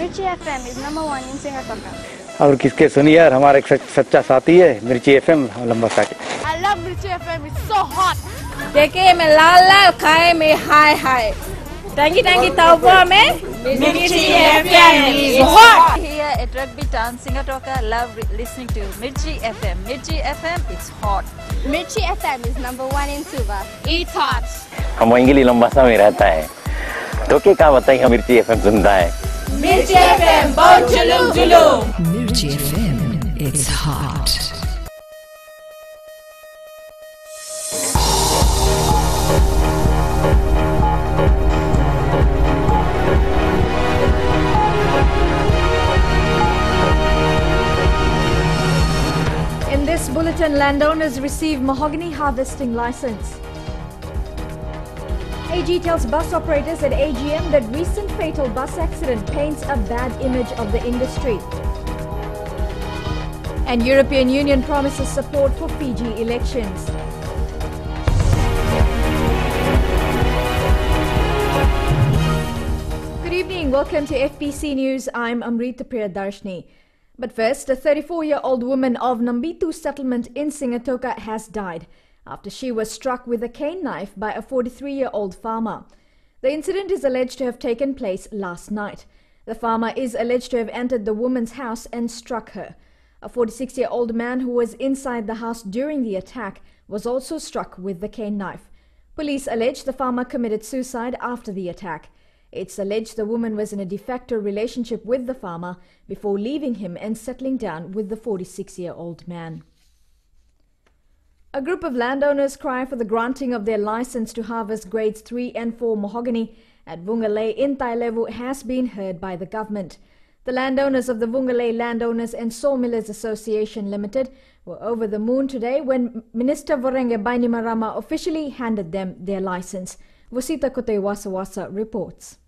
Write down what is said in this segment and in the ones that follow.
Mirchi FM is #1 in Singapore. और किसके सुनिए यार, हमारा एक सच्चा साथी है मिर्ची एफएम लंबा साथी. I love Mirchi FM. It's so hot. देखे में लाल लाल, खाए में हाय हाय. Tangi taupa में Mirchi FM is hot. Here at Rugby Town, Singatoka, love listening to Mirchi FM. Mirchi FM, it's hot. Mirchi FM is #1 in Suva. It's hot. हम English लंबासा में रहता है, तो क्या बताइए हम मिर्ची एफएम सुनता है. Mirchi FM, बहुत जुलूम जुलूम. Mirchi FM, it's hot. In this bulletin, landowners receive mahogany harvesting license. AG tells bus operators at AGM that recent fatal bus accident paints a bad image of the industry. And European Union promises support for Fiji elections. Good evening, welcome to FBC News. I'm Amrita Priyadarshini. But first, a 34-year-old woman of Nambitu settlement in Singatoka has died after she was struck with a cane knife by a 43-year-old farmer. The incident is alleged to have taken place last night. The farmer is alleged to have entered the woman's house and struck her. A 46-year-old man who was inside the house during the attack was also struck with the cane knife. Police allege the farmer committed suicide after the attack. It's alleged the woman was in a de facto relationship with the farmer before leaving him and settling down with the 46-year-old man. A group of landowners cry for the granting of their license to harvest grades 3 and 4 mahogany at Vungalei in Tailevu has been heard by the government. The landowners of the Vungalei Landowners and Sawmillers Association Limited were over the moon today when Minister Vorenge Bainimarama officially handed them their license. Wasita Kote Wasawasa reports.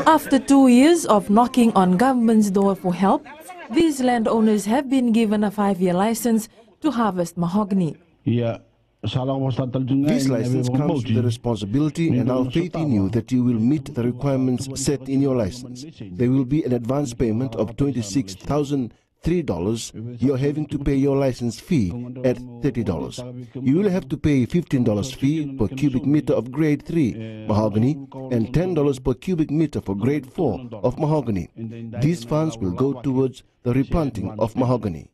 After 2 years of knocking on government's door for help, these landowners have been given a 5-year license to harvest mahogany. This license comes with the responsibility and our faith in you that you will meet the requirements set in your license. There will be an advance payment of $26,003. You're having to pay your license fee at $30. You will have to pay $15 fee per cubic meter of grade 3 mahogany and $10 per cubic meter for grade 4 of mahogany. These funds will go towards the replanting of mahogany.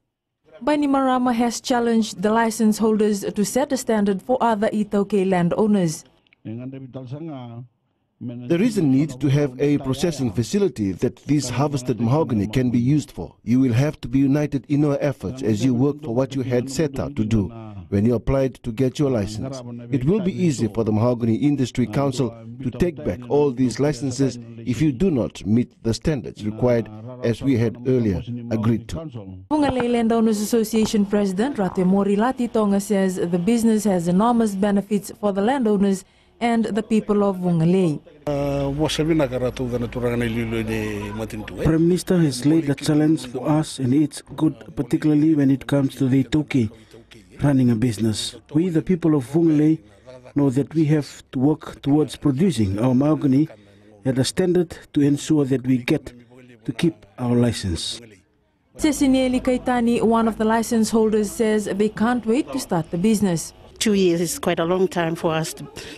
Bainimarama has challenged the license holders to set a standard for other Itoke landowners. There is a need to have a processing facility that this harvested mahogany can be used for. You will have to be united in your efforts as you work for what you had set out to do when you applied to get your license. It will be easy for the Mahogany Industry Council to take back all these licenses if you do not meet the standards required as we had earlier agreed to. Vungalei Landowners Association President Rate Morilati Tonga says the business has enormous benefits for the landowners and the people of Vungalei. Prime Minister has laid the challenge for us, and it's good, particularly when it comes to the Itoke running a business. We, the people of Vungalei, know that we have to work towards producing our mahogany at a standard to ensure that we get to keep our license. Cecilieli Kaitani, one of the license holders, says they can't wait to start the business. 2 years is quite a long time for us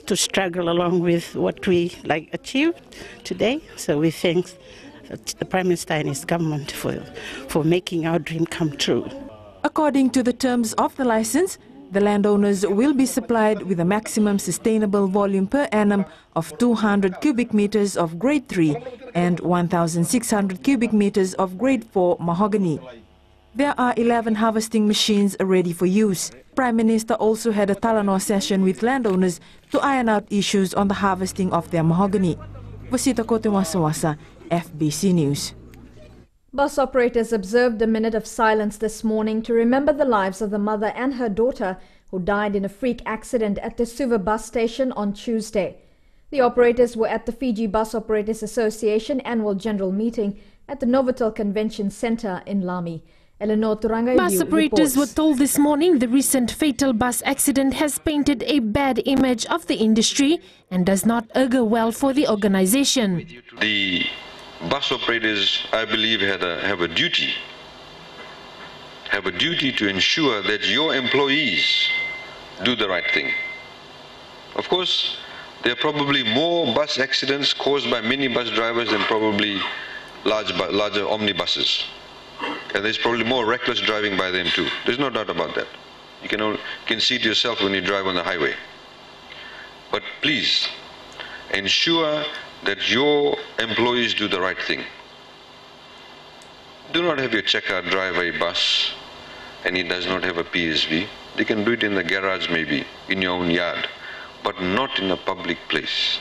to struggle along with what we achieved today. So we thank the Prime Minister and his government for making our dream come true. According to the terms of the license, the landowners will be supplied with a maximum sustainable volume per annum of 200 cubic meters of grade 3 and 1,600 cubic meters of grade 4 mahogany. There are 11 harvesting machines ready for use. Prime Minister also had a Talanoa session with landowners to iron out issues on the harvesting of their mahogany. Wasita Kote Wasawasa, FBC News. Bus operators observed a minute of silence this morning to remember the lives of the mother and her daughter who died in a freak accident at the Suva bus station on Tuesday. The operators were at the Fiji Bus Operators Association annual general meeting at the Novotel Convention Centre in Lamy. Eleanor Turangai Bus operators were told this morning the recent fatal bus accident has painted a bad image of the industry and does not augur well for the organization. The bus operators, I believe, have a duty to ensure that your employees do the right thing. Of course, there are probably more bus accidents caused by minibus drivers than probably larger omnibuses. And there's probably more reckless driving by them too. There's no doubt about that. You can see it yourself when you drive on the highway. But please, ensure that your employees do the right thing. Do not have your checker drive a bus and he does not have a PSV. They can do it in the garage maybe, in your own yard, but not in a public place.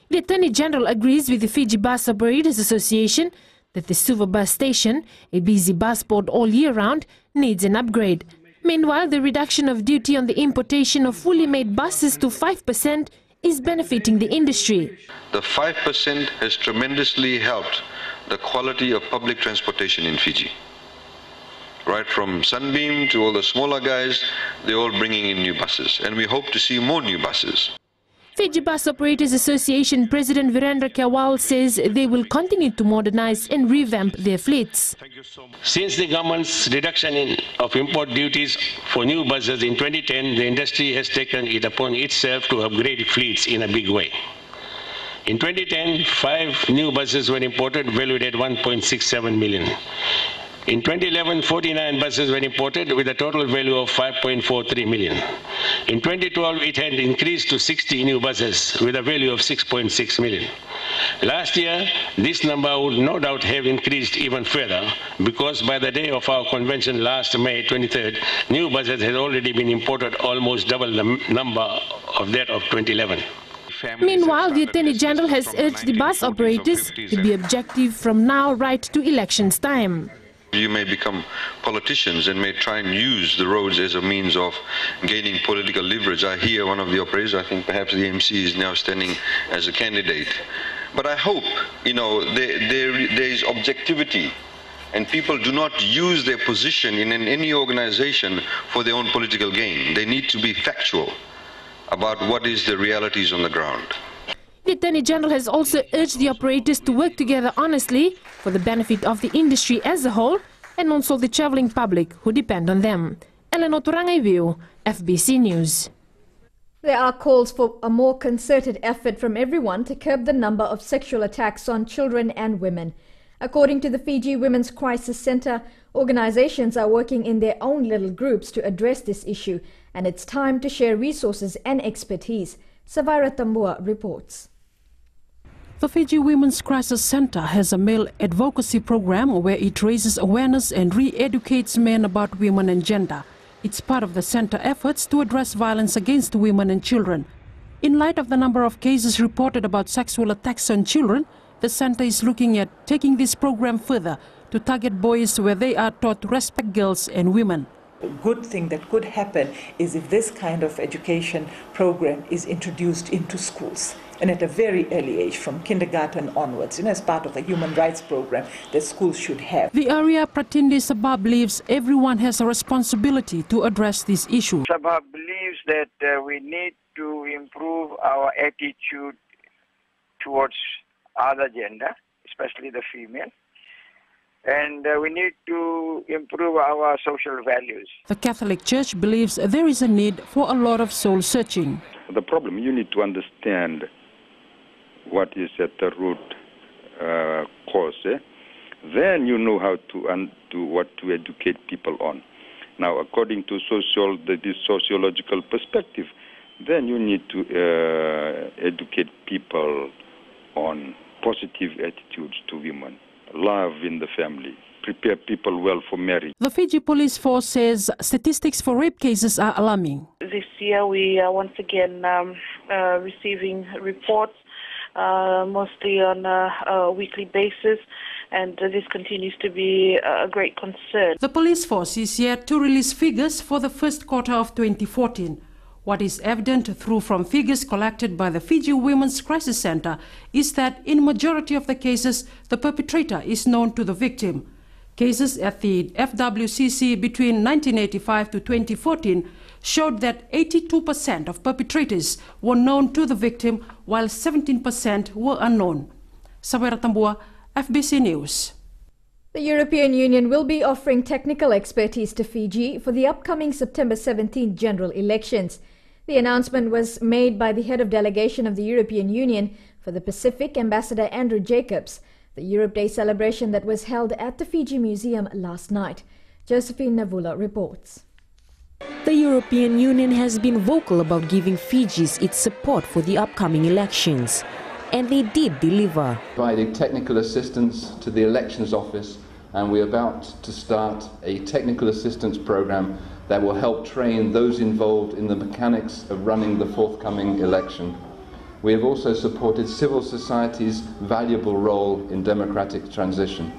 The Attorney General agrees with the Fiji Bus Operators Association that the Suva bus station, a busy bus port all year round, needs an upgrade. Meanwhile, the reduction of duty on the importation of fully made buses to 5% is benefiting the industry. The 5% has tremendously helped the quality of public transportation in Fiji. Right from Sunbeam to all the smaller guys, they're all bringing in new buses, and we hope to see more new buses. Fiji Bus Operators Association President Virendra Kewal says they will continue to modernize and revamp their fleets. Since the government's reduction of import duties for new buses in 2010, the industry has taken it upon itself to upgrade fleets in a big way. In 2010, 5 new buses were imported, valued at 1.67 million. In 2011, 49 buses were imported with a total value of 5.43 million. In 2012, it had increased to 60 new buses with a value of 6.6 million. Last year, this number would no doubt have increased even further because by the day of our convention last May 23rd, new buses had already been imported, almost double the number of that of 2011. Meanwhile, the Attorney General has urged the bus operators to be objective from now right to elections time. You may become politicians and may try and use the roads as a means of gaining political leverage. I hear one of the operators, I think perhaps the MC is now standing as a candidate. But I hope, there is objectivity and people do not use their position in any organization for their own political gain. They need to be factual about what is the realities on the ground. The Attorney General has also urged the operators to work together honestly for the benefit of the industry as a whole and also the travelling public who depend on them. Eleanor Turangai, FBC News. There are calls for a more concerted effort from everyone to curb the number of sexual attacks on children and women. According to the Fiji Women's Crisis Centre, organizations are working in their own little groups to address this issue, and it's time to share resources and expertise. Savaira Tambua reports. The Fiji Women's Crisis Centre has a male advocacy program where it raises awareness and re-educates men about women and gender. It's part of the centre efforts to address violence against women and children. In light of the number of cases reported about sexual attacks on children, the centre is looking at taking this program further to target boys where they are taught to respect girls and women. A good thing that could happen is if this kind of education program is introduced into schools and at a very early age, from kindergarten onwards, as part of the human rights program that schools should have. The area Pratindi Sabah believes everyone has a responsibility to address this issue. Sabah believes that we need to improve our attitude towards other gender, especially the female. And we need to improve our social values. The Catholic Church believes there is a need for a lot of soul searching. The problem, you need to understand what is at the root cause. Then you know how to what to educate people on. Now, according to this sociological perspective, then you need to educate people on positive attitudes to women. Love in the family, prepare people well for marriage. The Fiji Police Force says statistics for rape cases are alarming. This year we are once again receiving reports, mostly on a weekly basis, and this continues to be a great concern. The police force is yet to release figures for the first quarter of 2014. What is evident from figures collected by the Fiji Women's Crisis Centre is that in majority of the cases, the perpetrator is known to the victim. Cases at the FWCC between 1985 to 2014 showed that 82% of perpetrators were known to the victim, while 17% were unknown. Sabera Tambua, FBC News. The European Union will be offering technical expertise to Fiji for the upcoming September 17 general elections. The announcement was made by the head of delegation of the European Union for the Pacific, Ambassador Andrew Jacobs, the Europe Day celebration that was held at the Fiji Museum last night. Josephine Navula reports. The European Union has been vocal about giving Fiji's its support for the upcoming elections. And they did deliver. Providing technical assistance to the Elections Office, and we're about to start a technical assistance program that will help train those involved in the mechanics of running the forthcoming election. We have also supported civil society's valuable role in democratic transition.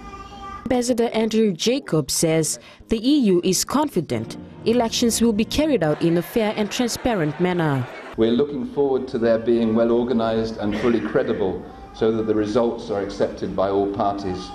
Ambassador Andrew Jacobs says the EU is confident elections will be carried out in a fair and transparent manner. We're looking forward to their being well organised and fully credible so that the results are accepted by all parties.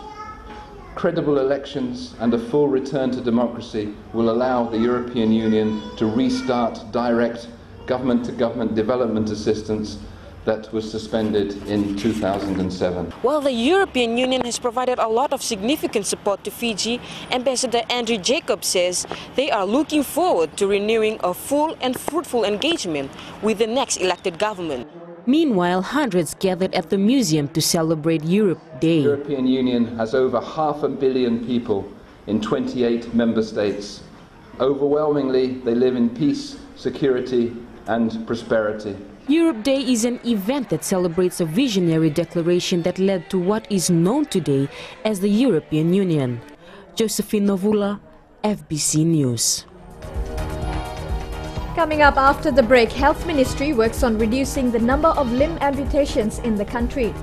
Credible elections and a full return to democracy will allow the European Union to restart direct government-to-government development assistance that was suspended in 2007. While the European Union has provided a lot of significant support to Fiji, Ambassador Andrew Jacobs says they are looking forward to renewing a full and fruitful engagement with the next elected government. Meanwhile, hundreds gathered at the museum to celebrate Europe Day. The European Union has over 500 million people in 28 member states. Overwhelmingly, they live in peace, security and prosperity. Europe Day is an event that celebrates a visionary declaration that led to what is known today as the European Union. Josephine Novula, FBC News. Coming up after the break, Health Ministry works on reducing the number of limb amputations in the country.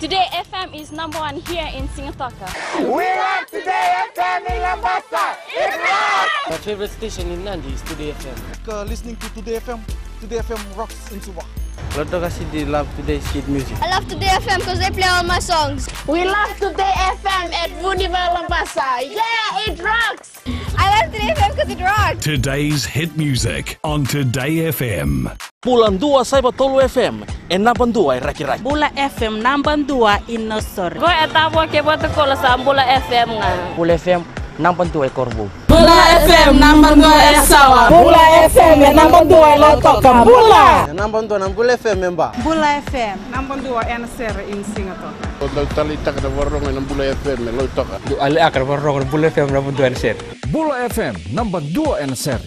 Today FM is #1 here in Singapore. We love Today FM in Lambasa. It rocks! My favorite station in Nandi is Today FM. Listening to Today FM. Today FM rocks in Sabah. Lotto kasi di love today's kid music. I love Today FM because they play all my songs. We love Today FM at Vuniva Lambasa. Yeah, it rocks! I love Today FM because it rocks. Today's hit music on Today FM. Bulan 2 sa Tolu FM, number 2 Raki-Raki. Bula FM number 2 Inosor. Go etabo ke boto kola sa Bula FM nga. Bula FM number 2 Korbu. Bula FM number 2 Sawa. Bula FM number 2 Lotoka. Bula. Number 2 Bula FM member. Bula FM number 2 NSR in Singapore. Kalau talita kada warong ng Bula FM Lotoka. Ali akar warong Bula FM number 2 NSR. Bula FM number 2 NSR.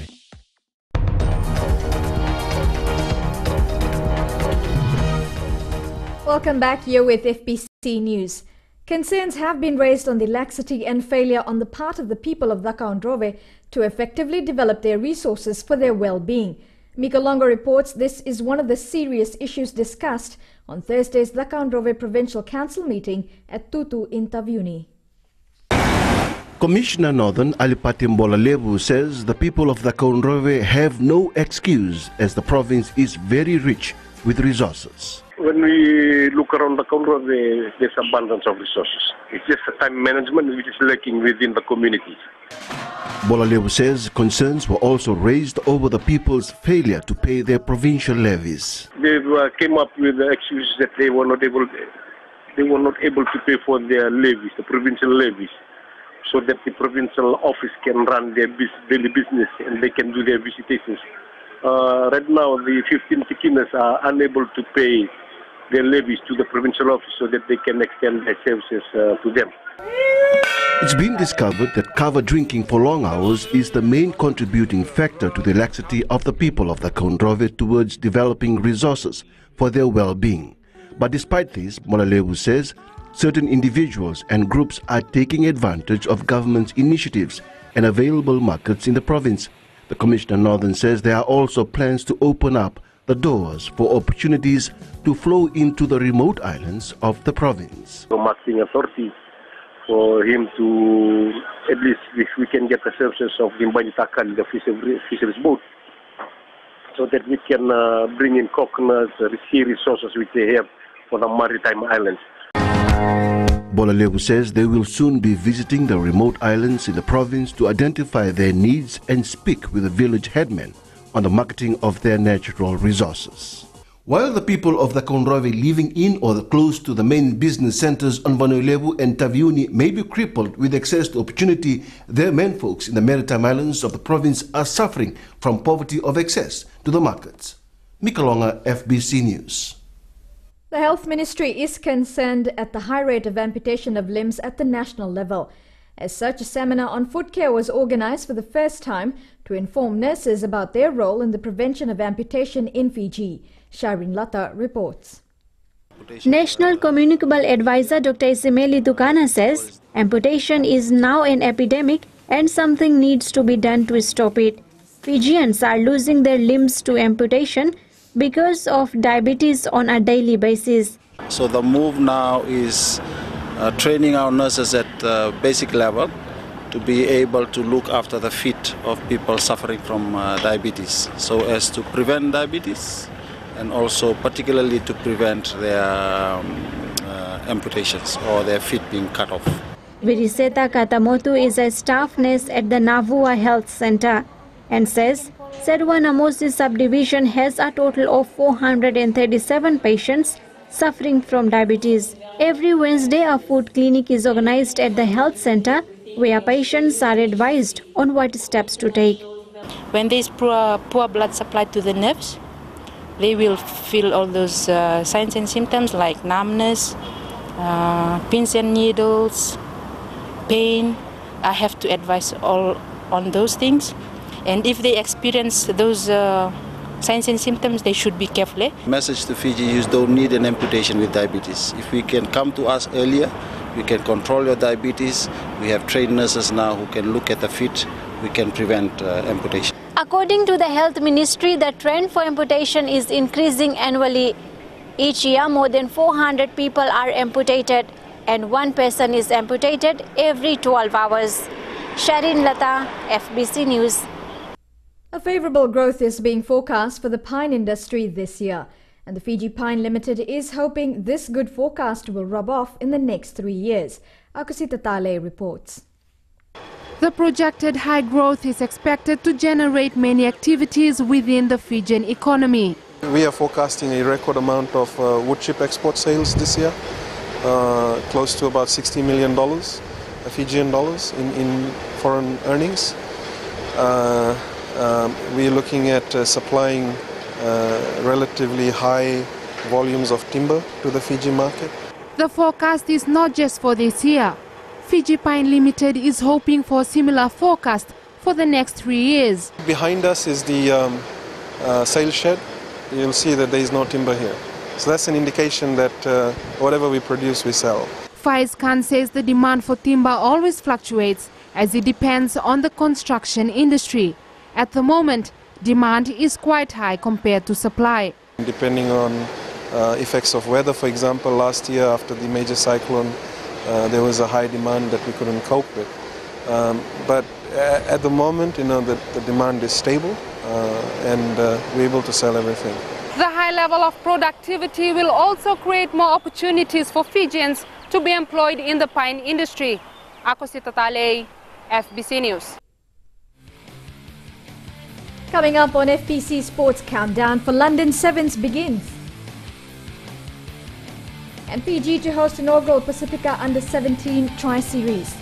Welcome back here with FBC News. Concerns have been raised on the laxity and failure on the part of the people of Dhaka-on-Drove to effectively develop their resources for their well-being. Mika Longo reports this is one of the serious issues discussed on Thursday's Dhaka-on-Drove Provincial Council meeting at Tutu in Taveuni. Commissioner Northern Alipati Mbolalevu says the people of Dhaka-on-Drove have no excuse as the province is very rich with resources. When we look around the country, there's abundance of resources. It's just a time management which is lacking within the communities. Bolalevu says concerns were also raised over the people's failure to pay their provincial levies. They came up with the excuse that they were not able to pay for their levies, the provincial levies, so that the provincial office can run their daily business and they can do their visitations. Right now, the 15 Tikinas are unable to pay their levies to the provincial office so that they can extend their services to them. It's been discovered that cover drinking for long hours is the main contributing factor to the laxity of the people of the Dhaka-on-Drove towards developing resources for their well-being. But despite this, Bolalevu says certain individuals and groups are taking advantage of government's initiatives and available markets in the province. The Commissioner Northern says there are also plans to open up the doors for opportunities to flow into the remote islands of the province. So marketing authority for him to, at least if we can get the services of Gimbani Takal, the fisheries boat, so that we can bring in coconuts, sea resources which they have for the maritime islands. Bolalebu says they will soon be visiting the remote islands in the province to identify their needs and speak with the village headmen on the marketing of their natural resources. While the people of the Konrove living in or close to the main business centers on Bolalebu and Taviuni may be crippled with access to opportunity, their men folks in the maritime islands of the province are suffering from poverty of access to the markets. Mikalonga, FBC News. The Health Ministry is concerned at the high rate of amputation of limbs at the national level. As such, a seminar on foot care was organized for the first time to inform nurses about their role in the prevention of amputation in Fiji. Shireen Lata reports. National Communicable Advisor Dr. Isimeli Tukana says amputation is now an epidemic and something needs to be done to stop it. Fijians are losing their limbs to amputation because of diabetes on a daily basis. So the move now is training our nurses at basic level to be able to look after the feet of people suffering from diabetes, so as to prevent diabetes and also particularly to prevent their amputations or their feet being cut off. Viriseta Katamotu is a staff nurse at the Navua Health Center and says Serwa Namosi subdivision has a total of 437 patients suffering from diabetes. Every Wednesday, a food clinic is organized at the health center where patients are advised on what steps to take. When there is poor blood supply to the nerves, they will feel all those signs and symptoms like numbness, pins and needles, pain. I have to advise all on those things. And if they experience those signs and symptoms, they should be careful. Message to Fiji: you don't need an amputation with diabetes. If we can come to us earlier, we can control your diabetes. We have trained nurses now who can look at the feet. We can prevent amputation. According to the Health Ministry, the trend for amputation is increasing annually. Each year, more than 400 people are amputated and one person is amputated every 12 hours. Shireen Lata, FBC News. A favourable growth is being forecast for the pine industry this year, and the Fiji Pine Limited is hoping this good forecast will rub off in the next 3 years. Akusita Tale reports. The projected high growth is expected to generate many activities within the Fijian economy. We are forecasting a record amount of wood chip export sales this year, close to about $60 million Fijian dollars in foreign earnings. We are looking at supplying relatively high volumes of timber to the Fiji market. The forecast is not just for this year. Fiji Pine Limited is hoping for a similar forecast for the next 3 years. Behind us is the sales shed. You'll see that there is no timber here. So that's an indication that whatever we produce, we sell. Faiz Khan says the demand for timber always fluctuates as it depends on the construction industry. At the moment, demand is quite high compared to supply. Depending on effects of weather, for example, last year after the major cyclone, there was a high demand that we couldn't cope with. But at the moment, the demand is stable and we're able to sell everything. The high level of productivity will also create more opportunities for Fijians to be employed in the pine industry. Akusita Tale, FBC News. Coming up on FBC Sports Countdown, for London Sevens begins. And Fiji to host inaugural Pacifica Under-17 Tri-Series.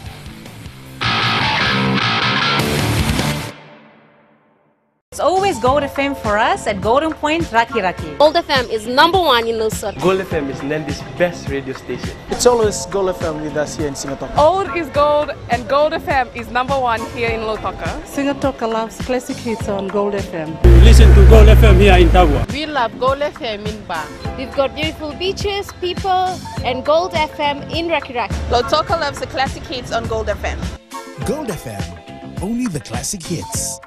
It's always Gold FM for us at Golden Point, Raki Raki. Gold FM is #1 in Lusot. Gold FM is Nandi's best radio station. It's always Gold FM with us here in Singatoka. Old is gold and Gold FM is #1 here in Lautoka. Singatoka loves classic hits on Gold FM. Listen to Gold FM here in Tabua. We love Gold FM in Ba. We've got beautiful beaches, people, and Gold FM in Raki Raki. Lautoka loves the classic hits on Gold FM. Gold FM, only the classic hits.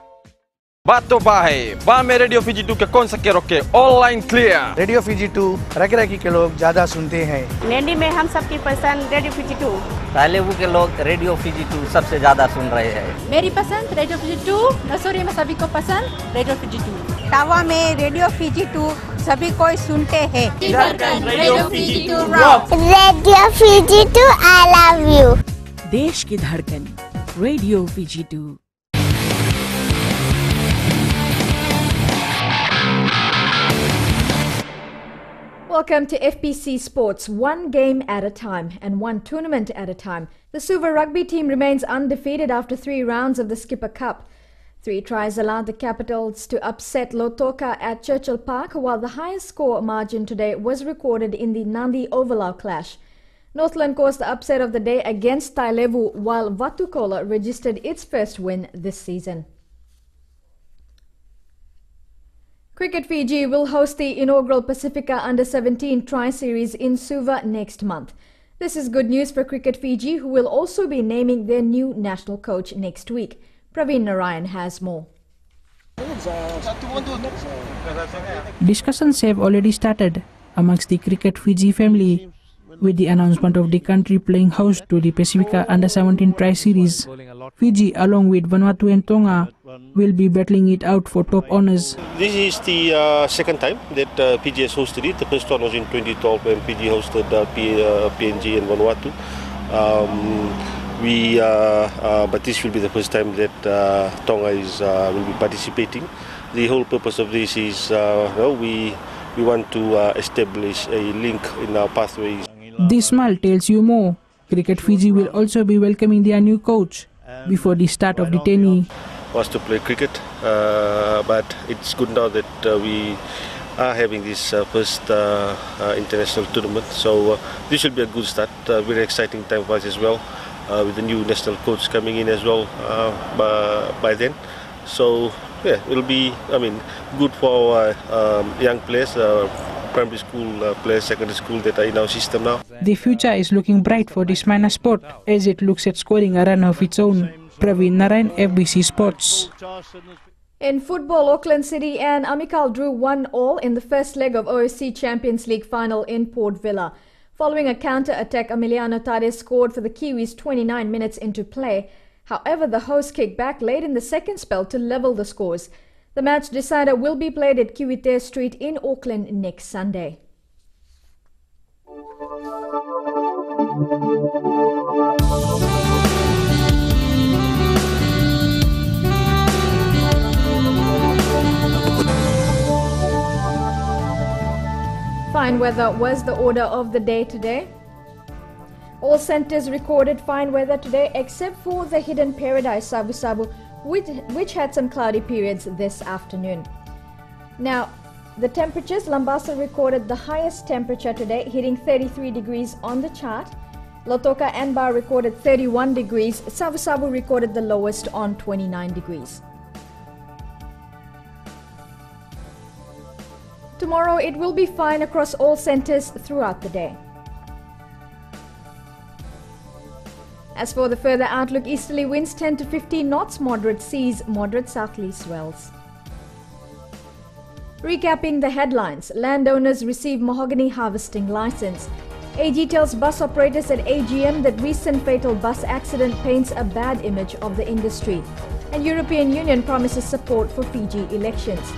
Bato Bahe, Bame Radio Fiji 2 के कौन सा के रोके online clear radio Fiji 2 rocky के लोग ज्यादा सुनते हैं। नैनी में हम सबकी पसंद रेडियो Fiji 2। तालेबू के लोग रेडियो Fiji 2 सबसे ज्यादा सुन रहे हैं। मेरी पसंद रेडियो Fiji 2, नसूरी में सभी को पसंद रेडियो Fiji 2। तावा में रेडियो Fiji 2 सभी कोई सुनते हैं। Radio FBC2 rock. Radio FBC2 I love you। देश की धड़कन radio FBC2। Welcome to FBC Sports, one game at a time and one tournament at a time. The Suva rugby team remains undefeated after 3 rounds of the Skipper Cup. 3 tries allowed the Capitals to upset Lautoka at Churchill Park, while the highest score margin today was recorded in the Nandi Overlau clash. Northland caused the upset of the day against Tailevu, while Vatukola registered its first win this season. Cricket Fiji will host the inaugural Pacifica Under-17 Tri-Series in Suva next month. This is good news for Cricket Fiji, who will also be naming their new national coach next week. Praveen Narayan has more. Discussions have already started amongst the Cricket Fiji family, with the announcement of the country playing host to the Pacifica Under-17 Tri-Series. Fiji, along with Vanuatu and Tonga, will be battling it out for top honours. This is the second time that PG has hosted it. The first one was in 2012 when PG hosted PNG and Vanuatu. But this will be the first time that Tonga will be participating. The whole purpose of this is we want to establish a link in our pathways. This smile tells you more. Cricket Fiji will also be welcoming their new coach before the start of the tourney. Was to play cricket, but it's good now that we are having this first international tournament. So this will be a good start. Very exciting time for us as well, with the new national coach coming in as well by then. So yeah, it'll be, good for our young players, primary school players, secondary school that are in our system now. The future is looking bright for this minor sport as it looks at scoring a run of its own. Praveen Narayan, FBC Sports. In football, Auckland City and Amikal drew 1-1 in the first leg of OSC Champions League final in Port Vila. Following a counter-attack, Emiliano Tade scored for the Kiwis 29 minutes into play. However, the hosts kicked back late in the second spell to level the scores. The match decider will be played at Kiwite Street in Auckland next Sunday. Fine weather was the order of the day today. All centres recorded fine weather today except for the Hidden Paradise Sabu Sabu, which had some cloudy periods this afternoon. Now, the temperatures, Lambasa recorded the highest temperature today, hitting 33 degrees on the chart. Lautoka and Bar recorded 31 degrees. Sabu Sabu recorded the lowest on 29 degrees. Tomorrow it will be fine across all centres throughout the day. As for the further outlook, easterly winds 10 to 15 knots, moderate seas, moderate southerly swells. Recapping the headlines, landowners receive Mahogany harvesting license. AG tells bus operators at AGM that recent fatal bus accident paints a bad image of the industry. And European Union promises support for Fiji elections.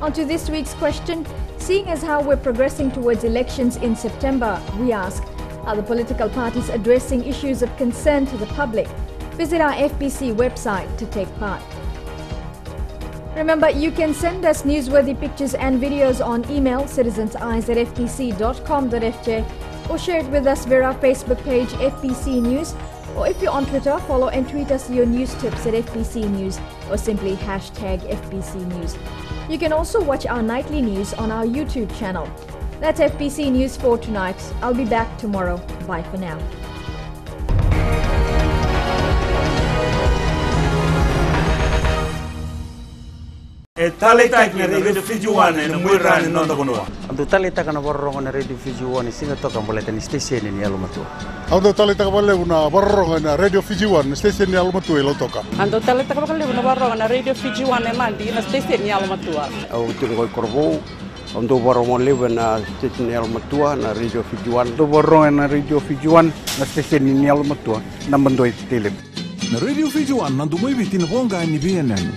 On to this week's question. Seeing as how we're progressing towards elections in September, we ask, are the political parties addressing issues of concern to the public? Visit our FBC website to take part. Remember, you can send us newsworthy pictures and videos on email citizenseyes@fbc.com.fj or share it with us via our Facebook page FBC News, or if you're on Twitter, follow and tweet us your news tips at FBC News or simply hashtag FBC News. You can also watch our nightly news on our YouTube channel. That's FBC News for tonight. I'll be back tomorrow. Bye for now. Talita na Radio Fiji One na mwirani nondo kunua. Ando talita kana borrongo na Radio Fiji One singa toka mboleta ni station ni alumatua. Ando talita ka bale una borrongo na Radio Fiji One station ni alumatua ilo toka. Ando talita ka bale una borrongo na Radio Fiji One mandi na station ni alumatua. Au tulgo korbo ando borrongo leve na station ni alumatua na Radio Fiji One. Ando borrongo na Radio Fiji One na station ni alumatua na mandoi tele. Na Radio Fiji One nandu moi bitin bonga ni bienani.